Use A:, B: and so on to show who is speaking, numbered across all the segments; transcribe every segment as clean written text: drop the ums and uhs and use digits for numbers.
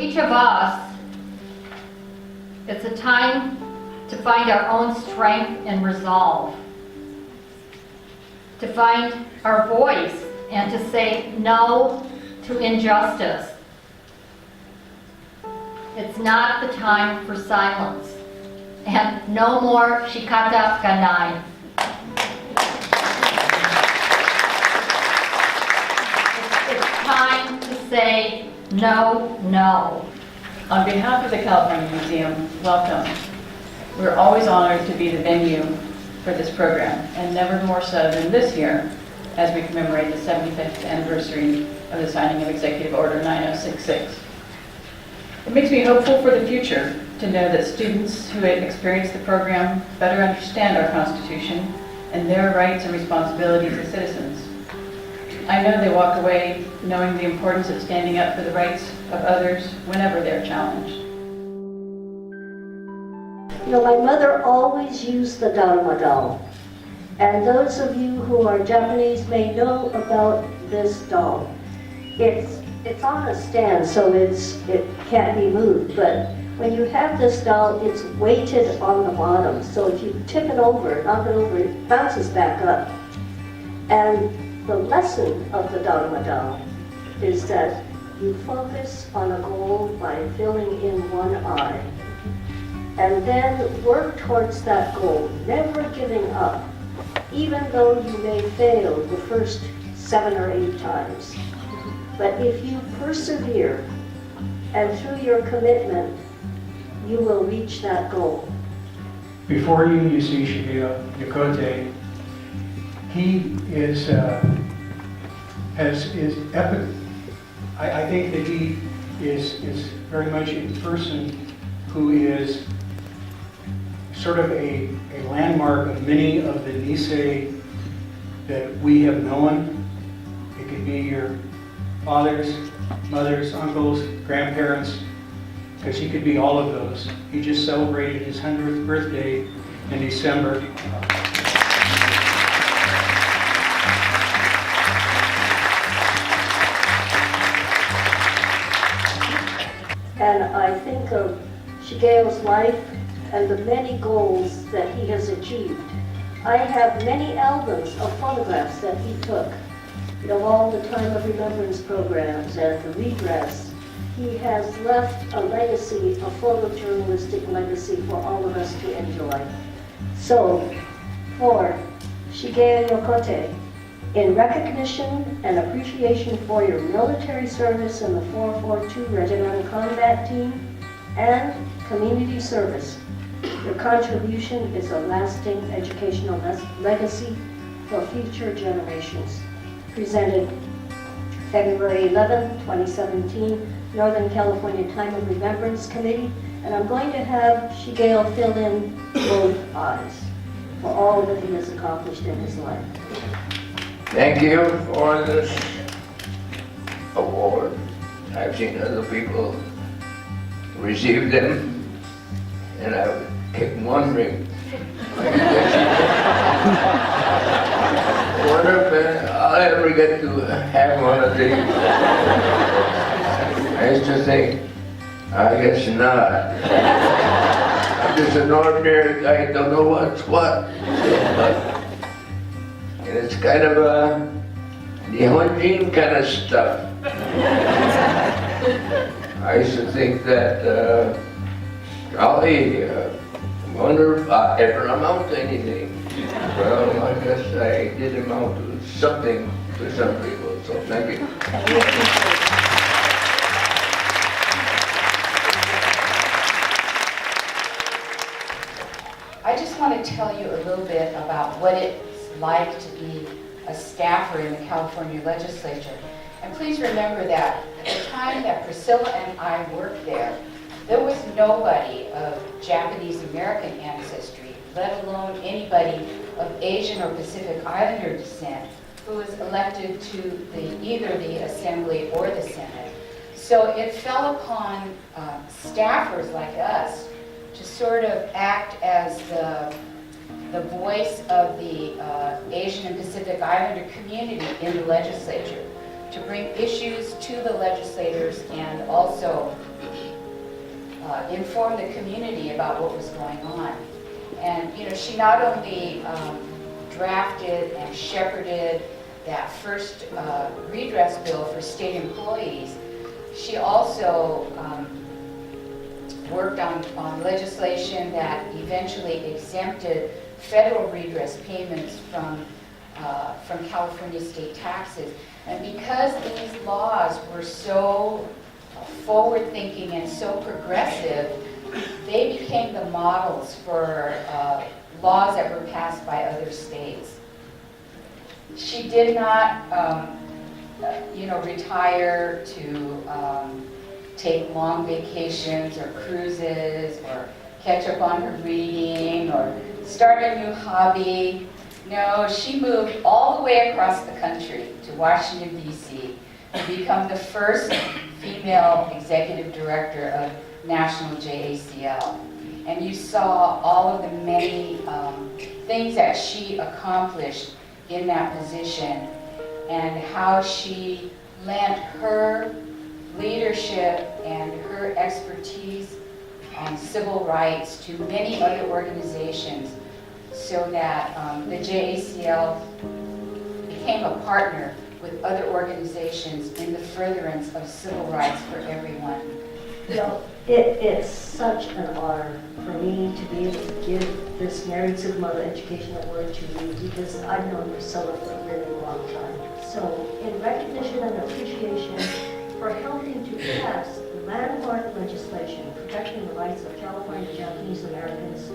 A: each of us, it's a time to find our own strength and resolve, to find our voice and to say no to injustice. It's not the time for silence. And no more shikata ganai. It's time to say no, no.
B: On behalf of the California Museum, welcome. We're always honored to be the venue for this program, and never more so than this year as we commemorate the 75th anniversary of the signing of Executive Order 9066. It makes me hopeful for the future to know that students who experience the program better understand our Constitution and their rights and responsibilities as citizens. I know they walk away knowing the importance of standing up for the rights of others whenever they're challenged.
C: You know, my mother always used the Daruma doll. And those of you who are Japanese may know about this doll. It's on a stand, so it can't be moved, but when you have this doll, it's weighted on the bottom. So if you tip it over, knock it over, it bounces back up. And the lesson of the Daruma doll is that you focus on a goal by filling in one eye. And then work towards that goal, never giving up, even though you may fail the first 7 or 8 times. But if you persevere, and through your commitment, you will reach that goal.
D: Before you see Shigeo Yokote. He is epic. I think that he is very much a person who is sort of a landmark of many of the Nisei that we have known. It could be your fathers, mothers, uncles, grandparents, because he could be all of those. He just celebrated his 100th birthday in December.
C: And I think of Shigeo's life and the many goals that he has achieved. I have many albums of photographs that he took. You know, all the Time of Remembrance programs and the redress. He has left a legacy, a photojournalistic legacy for all of us to enjoy. So, for Shigeo Yokote, in recognition and appreciation for your military service in the 442 Regimental Combat Team and community service, your contribution is a lasting educational legacy for future generations. Presented February 11, 2017, Northern California Time of Remembrance Committee, and I'm going to have Shigeo fill in both eyes for all that he has accomplished in his life.
E: Thank you for this award. I've seen other people receive them, and I kept wondering, wonder if I'll ever get to have one of these. I used to think, I guess not. I'm just an ordinary guy, don't know what's what. And it's kind of a Nihonjin kind of stuff. I used to think that, golly, wonder if I ever amount to anything. Well, I guess I did amount to something to some people, so thank you.
F: I just want to tell you a little bit about what it's like to be a staffer in the California legislature. And please remember that at the time that Priscilla and I worked there, there was nobody of Japanese American ancestry, let alone anybody of Asian or Pacific Islander descent, who was elected to either the Assembly or the Senate. So it fell upon staffers like us to sort of act as the voice of the Asian and Pacific Islander community in the legislature, to bring issues to the legislators and also inform the community about what was going on. And, you know, she not only drafted and shepherded that first redress bill for state employees, she also worked on legislation that eventually exempted federal redress payments from California state taxes. And because these laws were so forward-thinking and so progressive, they became the models for laws that were passed by other states. She did not, retire to take long vacations or cruises or catch up on her reading or start a new hobby. No, she moved all the way across the country to Washington, D.C. to become the first female executive director of National JACL. And you saw all of the many things that she accomplished in that position and how she lent her leadership and her expertise on civil rights to many other organizations so that the JACL became a partner with other organizations in the furtherance of civil rights for everyone.
C: You know, it's such an honor for me to be able to give this Married Tsukamoto Education Award to you because I've known Priscilla for a really long time. So in recognition and appreciation for helping to pass landmark legislation protecting the rights of California Japanese Americans,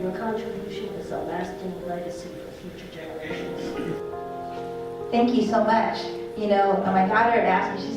C: your contribution is a lasting legacy for future generations.
G: Thank you so much. You know, my daughter had asked me,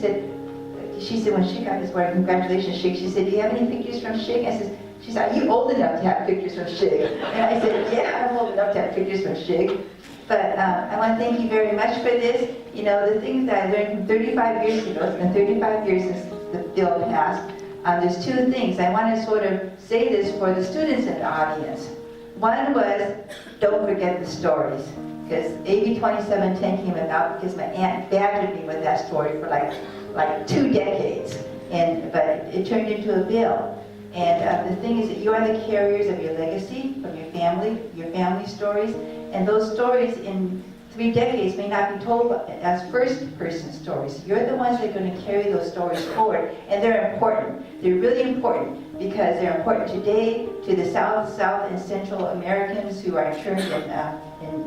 G: she said when she got this word, congratulations, Shig, she said, do you have any pictures from Shig? She said, are you old enough to have pictures from Shig? And I said, yeah, I'm old enough to have pictures from Shig. But I want to thank you very much for this. You know, the things that I learned from 35 years ago, it's been 35 years since the bill passed. There's two things. I want to sort of say this for the students in the audience. One was, don't forget the stories. Because AB 2710 came about because my aunt badgered me with that story for like 2 decades. But it turned into a bill. And the thing is that you are the carriers of your legacy, of your family stories. And those stories in 3 decades may not be told as first-person stories. You're the ones that are going to carry those stories forward. And they're important. They're really important because they're important today to the South and Central Americans who are interned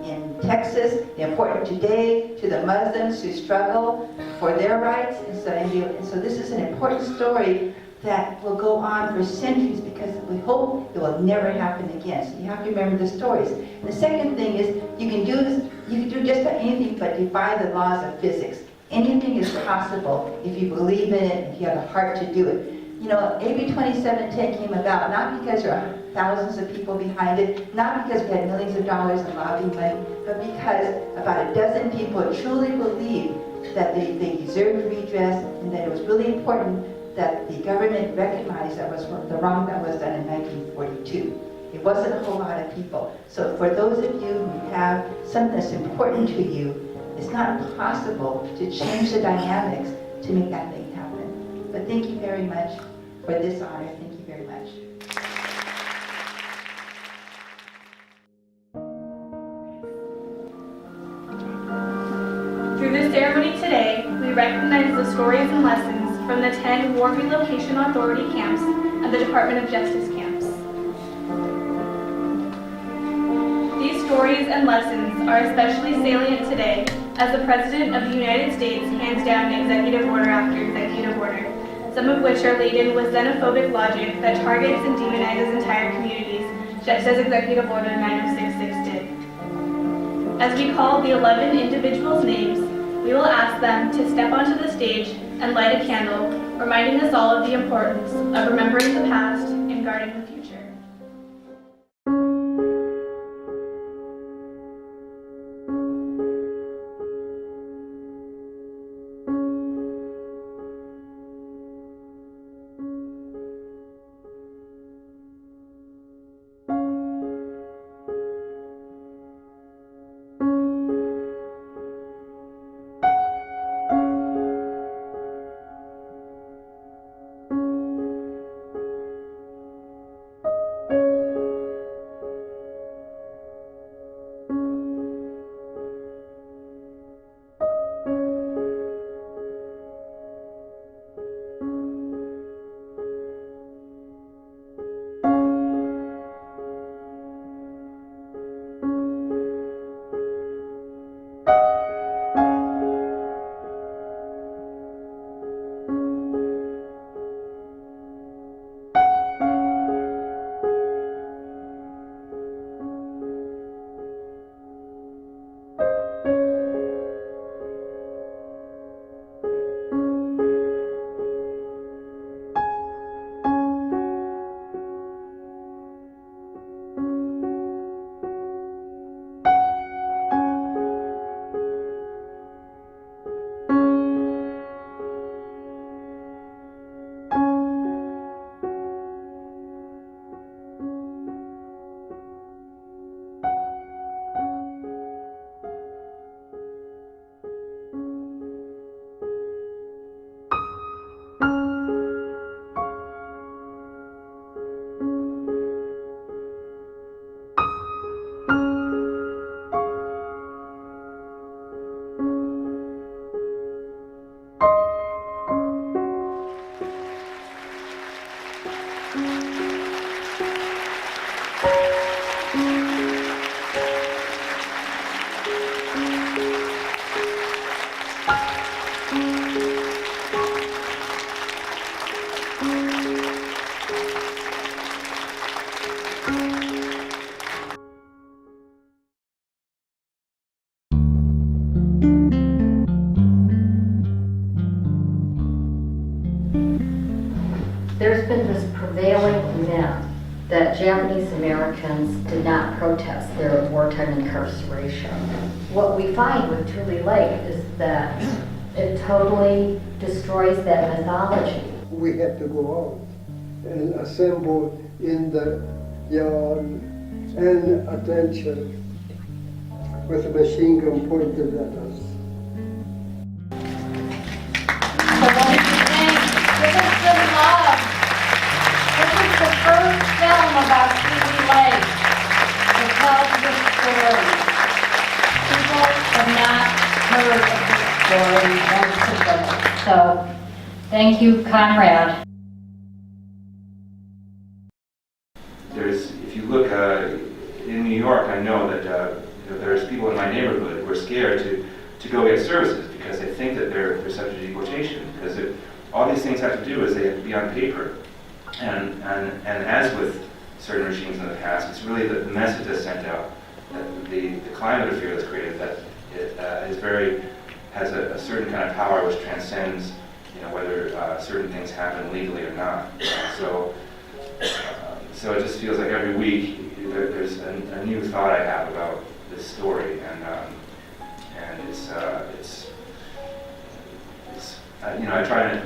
G: in Texas. They're important today to the Muslims who struggle for their rights. And so this is an important story that will go on for centuries because we hope it will never happen again. So you have to remember the stories. And the second thing is you can do just about anything but defy the laws of physics. Anything is possible if you believe in it, if you have a heart to do it. You know, AB 2710 came about not because there are thousands of people behind it, not because we had millions of dollars in lobbying money, but because about a dozen people truly believed that they deserved redress and that it was really important that the government recognized that was the wrong that was done in 1942. It wasn't a whole lot of people. So for those of you who have something that's important to you, it's not possible to change the dynamics to make that thing happen. But thank you very much for this honor. Thank you very much.
H: Through this ceremony today, we recognize the stories and lessons from the 10 War Relocation Authority camps and the Department of Justice camps. These stories and lessons are especially salient today as the President of the United States hands down executive order after executive order, some of which are laden with xenophobic logic that targets and demonizes entire communities, just as Executive Order 9066 did. As we call the 11 individuals' names, we will ask them to step onto the stage and light a candle, reminding us all of the importance of remembering the past and guarding the future.
A: prevailing meant that Japanese Americans did not protest their wartime incarceration. What we find with Tule Lake is that it totally destroys that mythology.
I: We have to go out and assemble in the yard and attention with a machine gun pointed at us.
A: So what did you think? This is some love. This is the first film about Tule Lake that tells this story. People have not heard of this story most of them. So thank you, Konrad.
J: If you look in New York, I know that there's people in my neighborhood who are scared to go get services because they think that they're subject to deportation. Because all these things have to do is they have to be on paper. And as with certain regimes in the past, it's really the message that's sent out, that the climate of fear that's created, that it has a certain kind of power which transcends, whether certain things happen legally or not. So it just feels like every week there's a new thought I have about this story, and it's I try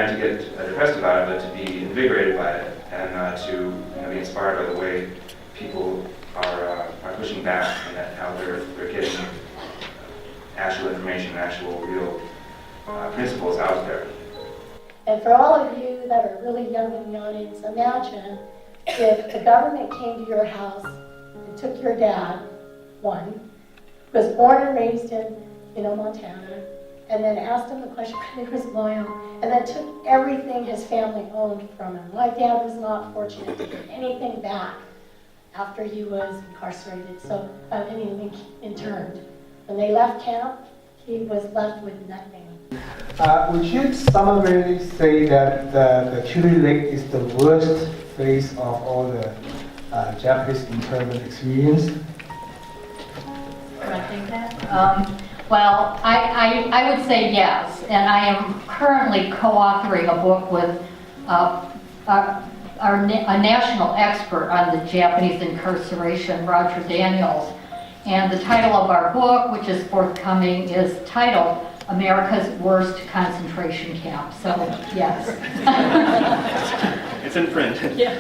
J: not to get depressed about it, but to be invigorated by it, and to be inspired by the way people are pushing back, and how they're getting actual information, actual real principles out there.
K: And for all of you that are really young in the audience, imagine if the government came to your house and took your dad, one, who was born and raised in, Montana, and then asked him the question when he was loyal, and then took everything his family owned from him. My dad was not fortunate to get anything back after he was incarcerated, interned. When they left camp, he was left with nothing.
L: Would you summarily say that the Tule Lake is the worst phase of all the Japanese internment experience?
A: Can I take that? Well, I would say yes, and I am currently co-authoring a book with a national expert on the Japanese incarceration, Roger Daniels, and the title of our book, which is forthcoming, is titled America's Worst Concentration Camp. So, yes.
J: It's in print.
A: Yeah.